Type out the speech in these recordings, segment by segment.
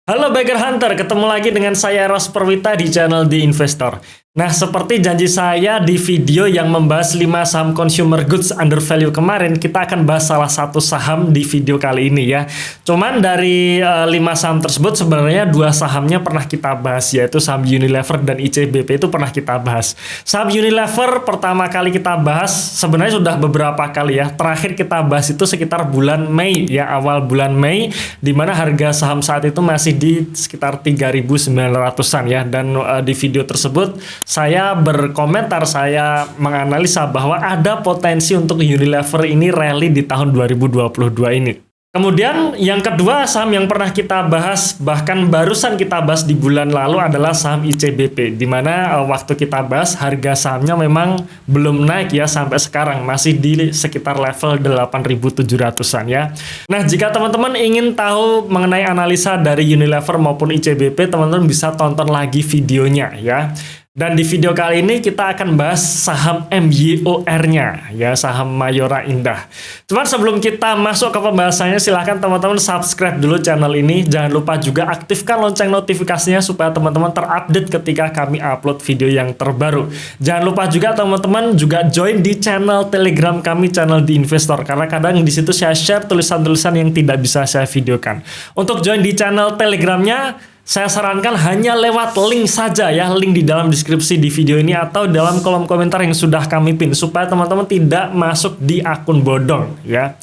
Halo Bagger Hunter, ketemu lagi dengan saya Eros Perwita di channel The Investor. Nah, seperti janji saya di video yang membahas 5 saham consumer goods under value kemarin, kita akan bahas salah satu saham di video kali ini ya. Cuman dari 5 saham tersebut sebenarnya 2 sahamnya pernah kita bahas, yaitu saham Unilever dan ICBP itu pernah kita bahas. Saham Unilever pertama kali kita bahas sebenarnya sudah beberapa kali ya. Terakhir kita bahas itu sekitar bulan Mei ya, awal bulan Mei, di mana harga saham saat itu masih di sekitar 3.900-an ya. Dan di video tersebut saya berkomentar, saya menganalisa bahwa ada potensi untuk Unilever ini rally di tahun 2022 ini. Kemudian yang kedua saham yang pernah kita bahas, bahkan barusan kita bahas di bulan lalu adalah saham ICBP, di mana waktu kita bahas harga sahamnya memang belum naik ya sampai sekarang, masih di sekitar level 8.700-an ya. Nah, jika teman-teman ingin tahu mengenai analisa dari Unilever maupun ICBP, teman-teman bisa tonton lagi videonya ya. Dan di video kali ini kita akan bahas saham MYOR-nya, ya, saham Mayora Indah. Cuman sebelum kita masuk ke pembahasannya, silahkan teman-teman subscribe dulu channel ini. Jangan lupa juga aktifkan lonceng notifikasinya supaya teman-teman terupdate ketika kami upload video yang terbaru. Jangan lupa juga teman-teman juga join di channel Telegram kami, channel The Investor, karena kadang di situ saya share tulisan-tulisan yang tidak bisa saya videokan. Untuk join di channel Telegramnya, saya sarankan hanya lewat link saja ya, link di dalam deskripsi di video ini atau dalam kolom komentar yang sudah kami pin, supaya teman-teman tidak masuk di akun bodong ya.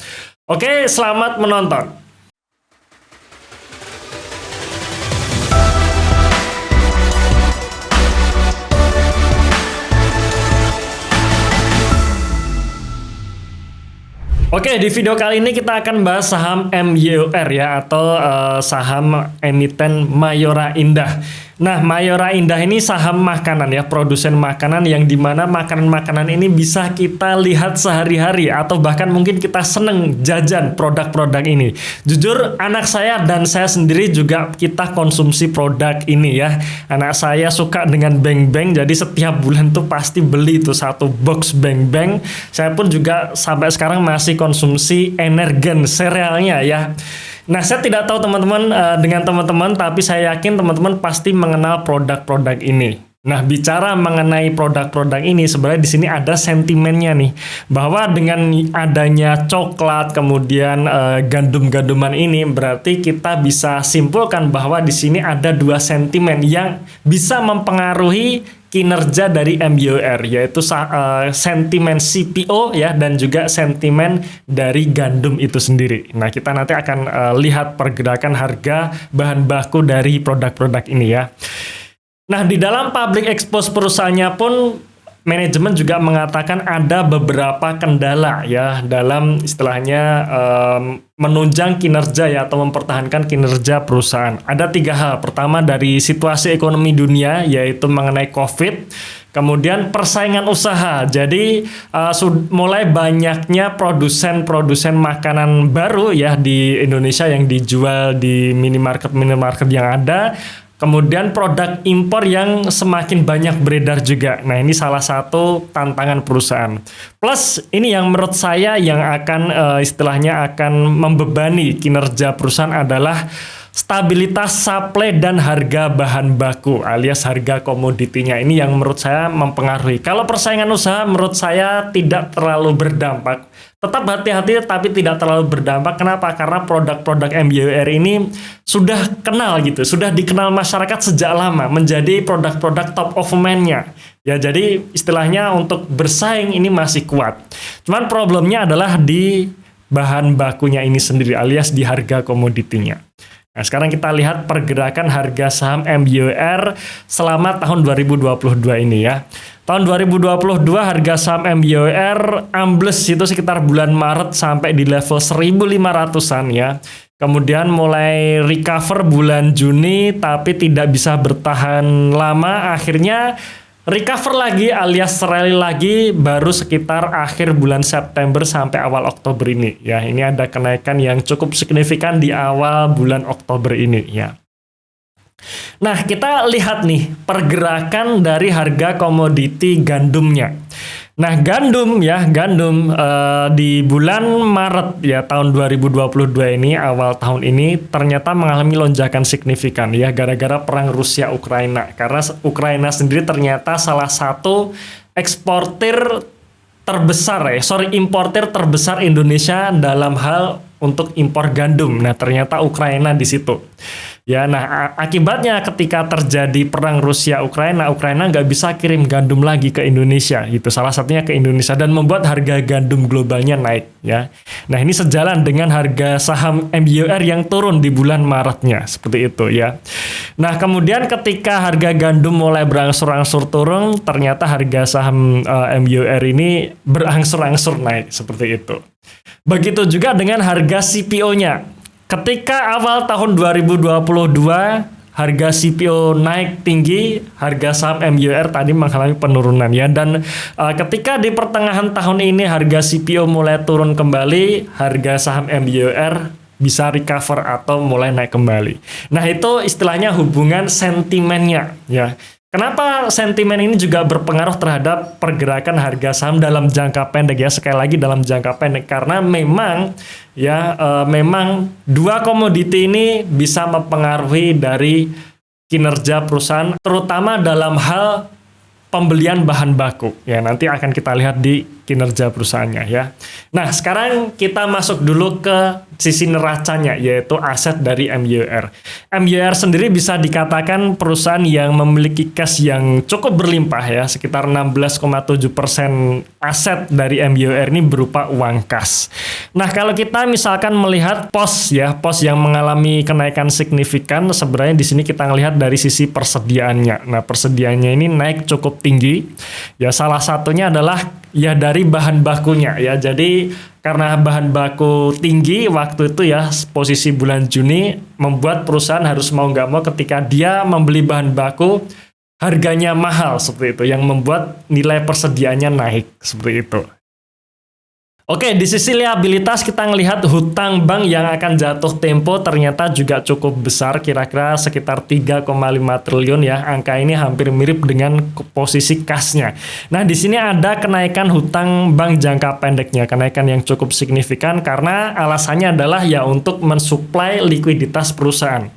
Oke, selamat menonton. Oke, di video kali ini kita akan bahas saham MYOR ya, atau saham emiten Mayora Indah. Nah, Mayora Indah ini saham makanan ya, produsen makanan yang dimana makanan-makanan ini bisa kita lihat sehari-hari atau bahkan mungkin kita seneng jajan produk-produk ini. Jujur, anak saya dan saya sendiri juga kita konsumsi produk ini ya. Anak saya suka dengan Bang Bang, jadi setiap bulan tuh pasti beli tuh satu box Bang Bang. Saya pun juga sampai sekarang masih konsumsi Energen serealnya ya. Nah, saya tidak tahu teman-teman dengan teman-teman, tapi saya yakin teman-teman pasti mengenal produk-produk ini. Nah, bicara mengenai produk-produk ini, sebenarnya di sini ada sentimennya nih, bahwa dengan adanya coklat kemudian gandum-ganduman ini, berarti kita bisa simpulkan bahwa di sini ada 2 sentimen yang bisa mempengaruhi kinerja dari MYOR, yaitu sentimen CPO ya, dan juga sentimen dari gandum itu sendiri. Nah, kita nanti akan lihat pergerakan harga bahan baku dari produk-produk ini ya. Nah, di dalam public expose perusahaannya pun manajemen juga mengatakan ada beberapa kendala ya dalam istilahnya menunjang kinerja ya, atau mempertahankan kinerja perusahaan. Ada 3 hal. Pertama, dari situasi ekonomi dunia, yaitu mengenai COVID. Kemudian persaingan usaha. Jadi mulai banyaknya produsen-produsen makanan baru ya di Indonesia yang dijual di minimarket yang ada. Kemudian produk impor yang semakin banyak beredar juga. Nah, ini salah satu tantangan perusahaan. Plus ini yang menurut saya yang akan istilahnya akan membebani kinerja perusahaan adalah stabilitas supply dan harga bahan baku alias harga komoditinya. Ini yang menurut saya mempengaruhi. Kalau persaingan usaha menurut saya tidak terlalu berdampak. Tetap hati-hati tapi tidak terlalu berdampak. Kenapa? Karena produk-produk MYOR ini sudah kenal gitu, sudah dikenal masyarakat sejak lama, menjadi produk-produk top of mind-nya. Ya, jadi istilahnya untuk bersaing ini masih kuat. Cuman problemnya adalah di bahan bakunya ini sendiri alias di harga komoditinya. Nah, sekarang kita lihat pergerakan harga saham MYOR selama tahun 2022 ini ya. Tahun 2022 harga saham MYOR ambles itu sekitar bulan Maret sampai di level 1.500-an ya. Kemudian mulai recover bulan Juni tapi tidak bisa bertahan lama, akhirnya recover lagi alias rally lagi baru sekitar akhir bulan September sampai awal Oktober ini ya. Ini ada kenaikan yang cukup signifikan di awal bulan Oktober ini ya. Nah, kita lihat nih pergerakan dari harga komoditi gandumnya. Nah, gandum di bulan Maret ya tahun 2022 ini, awal tahun ini ternyata mengalami lonjakan signifikan ya gara-gara perang Rusia Ukraina. Karena Ukraina sendiri ternyata salah satu importir terbesar Indonesia dalam hal untuk impor gandum. Nah, ternyata Ukraina di situ. Ya, nah akibatnya ketika terjadi perang Rusia Ukraina nggak bisa kirim gandum lagi ke Indonesia, gitu. Salah satunya ke Indonesia dan membuat harga gandum globalnya naik. Ya, nah ini sejalan dengan harga saham MYR yang turun di bulan Maretnya, seperti itu ya. Nah kemudian ketika harga gandum mulai berangsur-angsur turun, ternyata harga saham MYR ini berangsur-angsur naik, seperti itu. Begitu juga dengan harga CPO-nya. Ketika awal tahun 2022 harga CPO naik tinggi, harga saham MYR tadi mengalami penurunan ya. Dan ketika di pertengahan tahun ini harga CPO mulai turun kembali, harga saham MYR bisa recover atau mulai naik kembali. Nah itu istilahnya hubungan sentimennya ya. Kenapa sentimen ini juga berpengaruh terhadap pergerakan harga saham dalam jangka pendek ya, sekali lagi dalam jangka pendek, karena memang dua komoditi ini bisa mempengaruhi dari kinerja perusahaan, terutama dalam hal pembelian bahan baku ya, nanti akan kita lihat di kinerja perusahaannya ya. Nah sekarang kita masuk dulu ke sisi neracanya, yaitu aset dari MYR. MYR sendiri bisa dikatakan perusahaan yang memiliki cash yang cukup berlimpah ya, sekitar 16,7% aset dari MYR ini berupa uang kas. Nah kalau kita misalkan melihat pos yang mengalami kenaikan signifikan, sebenarnya di sini kita melihat dari sisi persediaannya. Nah persediaannya ini naik cukup tinggi ya, salah satunya adalah ya dari bahan bakunya ya. Jadi karena bahan baku tinggi waktu itu ya, posisi bulan Juni, membuat perusahaan harus mau nggak mau ketika dia membeli bahan baku harganya mahal, seperti itu, yang membuat nilai persediaannya naik, seperti itu. Oke, di sisi liabilitas kita ngelihat hutang bank yang akan jatuh tempo ternyata juga cukup besar, kira-kira sekitar 3,5 triliun ya. Angka ini hampir mirip dengan posisi kasnya. Nah, di sini ada kenaikan hutang bank jangka pendeknya, kenaikan yang cukup signifikan karena alasannya adalah ya untuk mensuplai likuiditas perusahaan.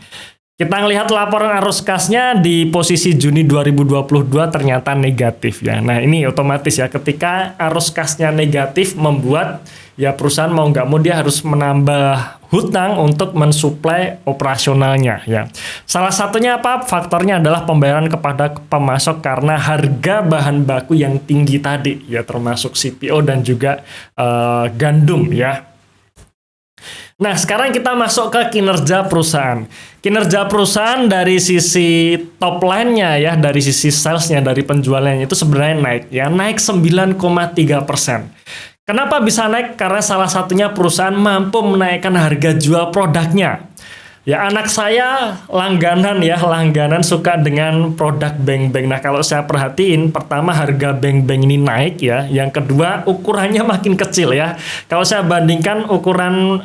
Kita ngelihat laporan arus kasnya di posisi Juni 2022 ternyata negatif ya. Nah ini otomatis ya, ketika arus kasnya negatif membuat ya perusahaan mau nggak mau dia harus menambah hutang untuk mensuplai operasionalnya ya. Salah satunya apa? Faktornya adalah pembayaran kepada pemasok karena harga bahan baku yang tinggi tadi ya, termasuk CPO dan juga gandum ya. Nah, sekarang kita masuk ke kinerja perusahaan. Kinerja perusahaan dari sisi top line-nya ya, dari sisi sales-nya, dari penjualannya itu sebenarnya naik ya, naik 9,3%. Kenapa bisa naik? Karena salah satunya perusahaan mampu menaikkan harga jual produknya. Ya, anak saya langganan suka dengan produk Beng Beng. Nah, kalau saya perhatiin, pertama harga Beng Beng ini naik ya. Yang kedua, ukurannya makin kecil ya. Kalau saya bandingkan ukuran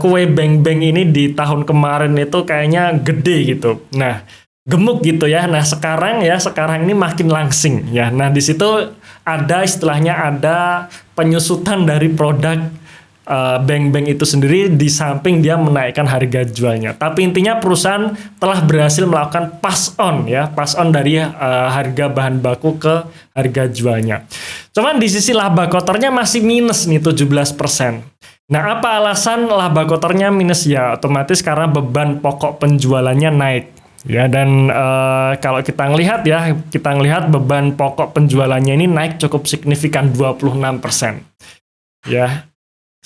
kue Beng Beng ini di tahun kemarin itu kayaknya gede gitu. Nah, gemuk gitu ya. Nah, sekarang ini makin langsing ya. Nah, di situ ada istilahnya ada penyusutan dari produk Beng Beng itu sendiri, di samping dia menaikkan harga jualnya. Tapi intinya perusahaan telah berhasil melakukan pass on dari harga bahan baku ke harga jualnya. Cuman di sisi laba kotornya masih minus nih 17%. Nah, apa alasan laba kotornya minus? Ya otomatis karena beban pokok penjualannya naik. Ya, dan kalau kita ngelihat beban pokok penjualannya ini naik cukup signifikan 26%. Ya.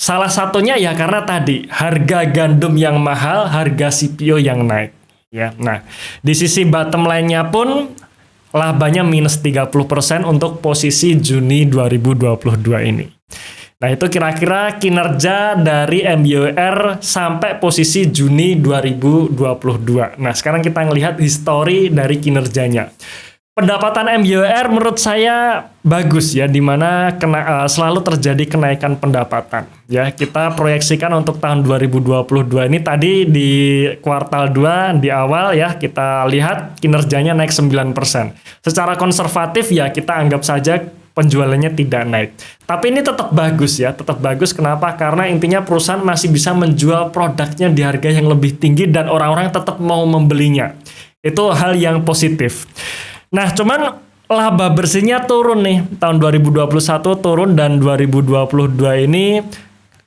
Salah satunya ya karena tadi harga gandum yang mahal, harga CPO yang naik. Ya, nah di sisi bottom line-nya pun labanya minus 30% untuk posisi Juni 2022 ini. Nah itu kira-kira kinerja dari MYR sampai posisi Juni 2022. Nah sekarang kita ngelihat histori dari kinerjanya. Pendapatan MYR menurut saya bagus ya, dimana selalu terjadi kenaikan pendapatan. Ya, kita proyeksikan untuk tahun 2022 ini tadi di kuartal 2 di awal ya, kita lihat kinerjanya naik 9%. Secara konservatif ya kita anggap saja penjualannya tidak naik. Tapi ini tetap bagus ya, tetap bagus. Kenapa? Karena intinya perusahaan masih bisa menjual produknya di harga yang lebih tinggi dan orang-orang tetap mau membelinya. Itu hal yang positif. Nah, cuman laba bersihnya turun nih. Tahun 2021 turun dan 2022 ini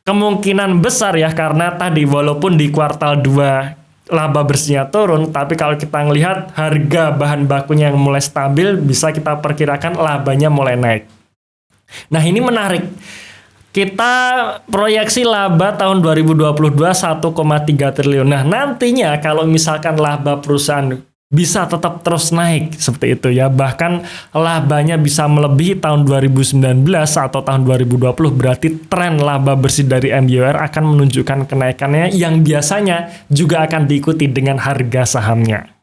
kemungkinan besar ya, karena tadi walaupun di kuartal 2 laba bersihnya turun, tapi kalau kita ngelihat harga bahan bakunya yang mulai stabil, bisa kita perkirakan labanya mulai naik. Nah, ini menarik. Kita proyeksi laba tahun 2022 1,3 triliun. Nah, nantinya kalau misalkan laba perusahaan bisa tetap terus naik seperti itu ya, bahkan labanya bisa melebihi tahun 2019 atau tahun 2020, berarti tren laba bersih dari MYOR akan menunjukkan kenaikannya yang biasanya juga akan diikuti dengan harga sahamnya.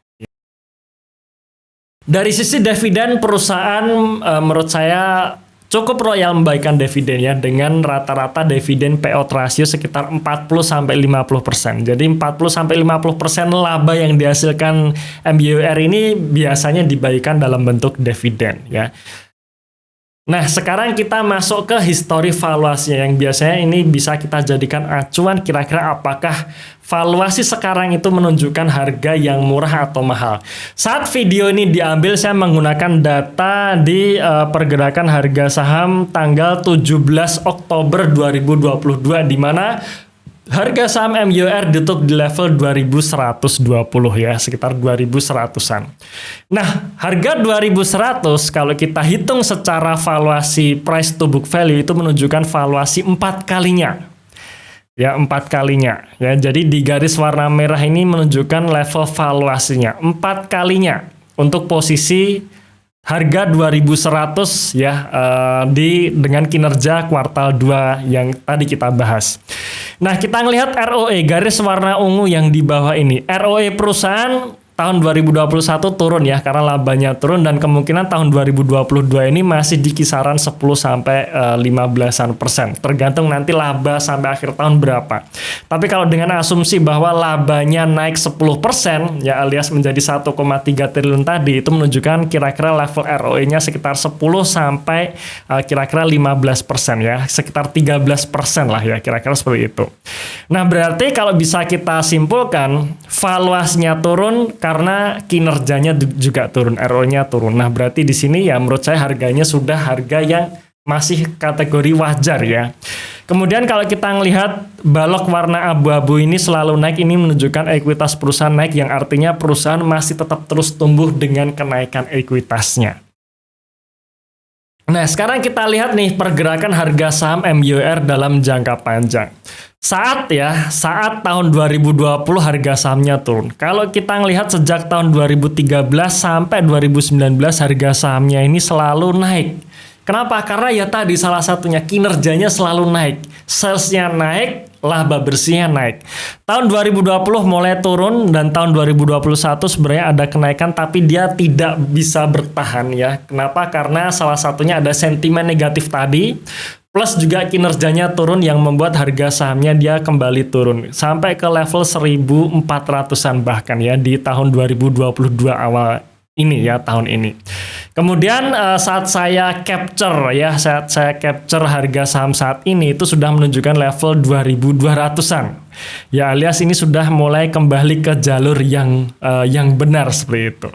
Dari sisi dividen, perusahaan menurut saya cukup royal membagikan dividennya dengan rata-rata dividen payout ratio sekitar 40-50%. Jadi 40-50% laba yang dihasilkan MYOR ini biasanya dibagikan dalam bentuk dividen ya. Nah, sekarang kita masuk ke histori valuasinya yang biasanya ini bisa kita jadikan acuan kira-kira apakah valuasi sekarang itu menunjukkan harga yang murah atau mahal. Saat video ini diambil, saya menggunakan data di pergerakan harga saham tanggal 17 Oktober 2022 di mana harga saham MYOR ditutup di level 2120 ya, sekitar 2100-an. Nah, harga 2100 kalau kita hitung secara valuasi price to book value itu menunjukkan valuasi 4 kalinya. Ya, 4 kalinya. Ya, jadi di garis warna merah ini menunjukkan level valuasinya 4 kalinya untuk posisi harga 2100 ya, dengan kinerja kuartal 2 yang tadi kita bahas. Nah, kita ngelihat ROE garis warna ungu yang di bawah ini. ROE perusahaan tahun 2021 turun ya karena labanya turun, dan kemungkinan tahun 2022 ini masih di kisaran 10-15% tergantung nanti laba sampai akhir tahun berapa. Tapi kalau dengan asumsi bahwa labanya naik 10% ya, alias menjadi 1,3 triliun tadi, itu menunjukkan kira-kira level ROE-nya sekitar 10 sampai kira-kira 15% ya, sekitar 13% lah ya, kira-kira seperti itu. Nah, berarti kalau bisa kita simpulkan valuasinya turun karena kinerjanya juga turun, ROE-nya turun. Nah, berarti di sini ya menurut saya harganya sudah harga yang masih kategori wajar ya. Kemudian kalau kita melihat balok warna abu-abu ini selalu naik, ini menunjukkan ekuitas perusahaan naik, yang artinya perusahaan masih tetap terus tumbuh dengan kenaikan ekuitasnya. Nah, sekarang kita lihat nih pergerakan harga saham MYOR dalam jangka panjang. Saat tahun 2020 harga sahamnya turun. Kalau kita ngelihat sejak tahun 2013 sampai 2019 harga sahamnya ini selalu naik. Kenapa? Karena ya tadi salah satunya kinerjanya selalu naik. Salesnya naik, laba bersihnya naik. Tahun 2020 mulai turun dan tahun 2021 sebenarnya ada kenaikan, tapi dia tidak bisa bertahan ya. Kenapa? Karena salah satunya ada sentimen negatif tadi, plus juga kinerjanya turun yang membuat harga sahamnya dia kembali turun sampai ke level 1400-an bahkan ya di tahun 2022 awal ini ya, tahun ini. Kemudian saat saya capture harga saham saat ini itu sudah menunjukkan level 2200-an. Ya, alias ini sudah mulai kembali ke jalur yang benar seperti itu.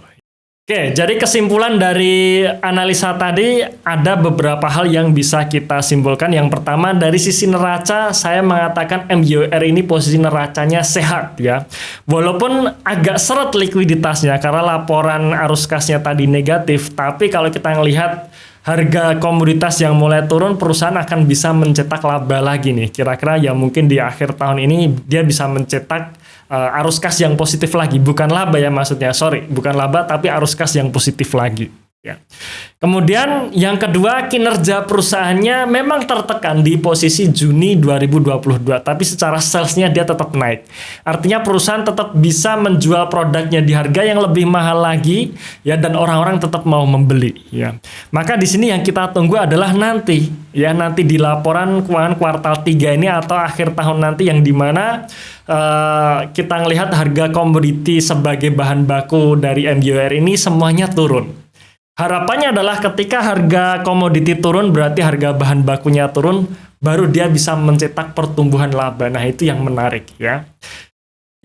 Oke, jadi kesimpulan dari analisa tadi ada beberapa hal yang bisa kita simpulkan. Yang pertama, dari sisi neraca saya mengatakan MYOR ini posisi neracanya sehat ya. Walaupun agak seret likuiditasnya karena laporan arus kasnya tadi negatif, tapi kalau kita melihat harga komoditas yang mulai turun, perusahaan akan bisa mencetak laba lagi nih. Kira-kira ya mungkin di akhir tahun ini dia bisa mencetak arus kas yang positif lagi, bukan laba ya maksudnya, bukan laba tapi arus kas yang positif lagi ya. Kemudian yang kedua, kinerja perusahaannya memang tertekan di posisi Juni 2022, tapi secara salesnya dia tetap naik. Artinya perusahaan tetap bisa menjual produknya di harga yang lebih mahal lagi ya, dan orang-orang tetap mau membeli ya. Maka di sini yang kita tunggu adalah nanti di laporan keuangan kuartal 3 ini atau akhir tahun nanti, yang dimana kita ngelihat harga komoditi sebagai bahan baku dari MYOR ini semuanya turun. Harapannya adalah ketika harga komoditi turun, berarti harga bahan bakunya turun, baru dia bisa mencetak pertumbuhan laba. Nah, itu yang menarik ya.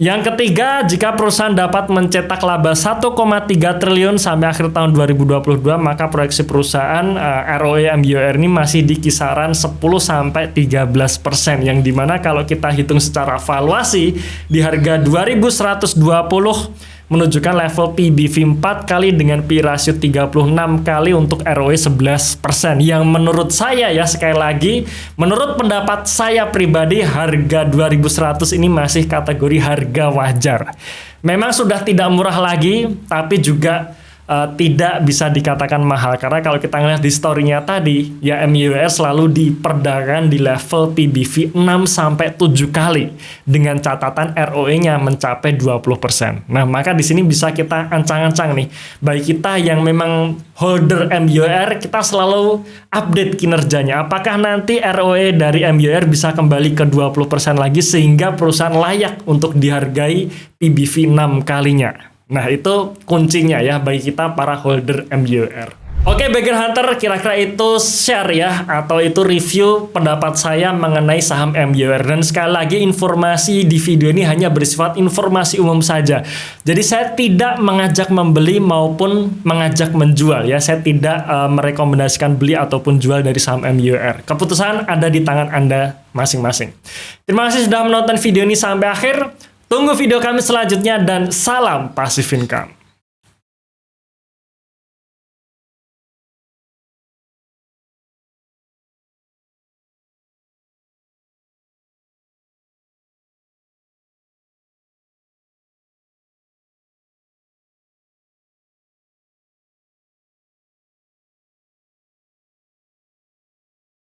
Yang ketiga, jika perusahaan dapat mencetak laba 1,3 triliun sampai akhir tahun 2022, maka proyeksi perusahaan ROE MYOR ini masih di kisaran 10-13%, yang dimana kalau kita hitung secara valuasi di harga 2120 menunjukkan level PBV 4 kali dengan P ratio 36 kali untuk ROE 11%. Yang menurut saya ya, sekali lagi, menurut pendapat saya pribadi, harga 2100 ini masih kategori harga wajar. Memang sudah tidak murah lagi, tapi juga tidak bisa dikatakan mahal, karena kalau kita ngeliat di story-nya tadi ya, MYOR selalu diperdagangkan di level PBV 6-7 kali dengan catatan ROE-nya mencapai 20%. Nah, maka di sini bisa kita ancang-ancang nih, bagi kita yang memang holder MYOR, kita selalu update kinerjanya. Apakah nanti ROE dari MYOR bisa kembali ke 20% lagi sehingga perusahaan layak untuk dihargai PBV 6 kalinya. Nah, itu kuncinya ya bagi kita para holder MYOR. Oke, Bagger Hunter, kira-kira itu share ya, atau itu review pendapat saya mengenai saham MYOR. Dan sekali lagi, informasi di video ini hanya bersifat informasi umum saja. Jadi saya tidak mengajak membeli maupun mengajak menjual ya. Saya tidak merekomendasikan beli ataupun jual dari saham MYOR. Keputusan ada di tangan Anda masing-masing. Terima kasih sudah menonton video ini sampai akhir. Tunggu video kami selanjutnya dan salam Passive Income.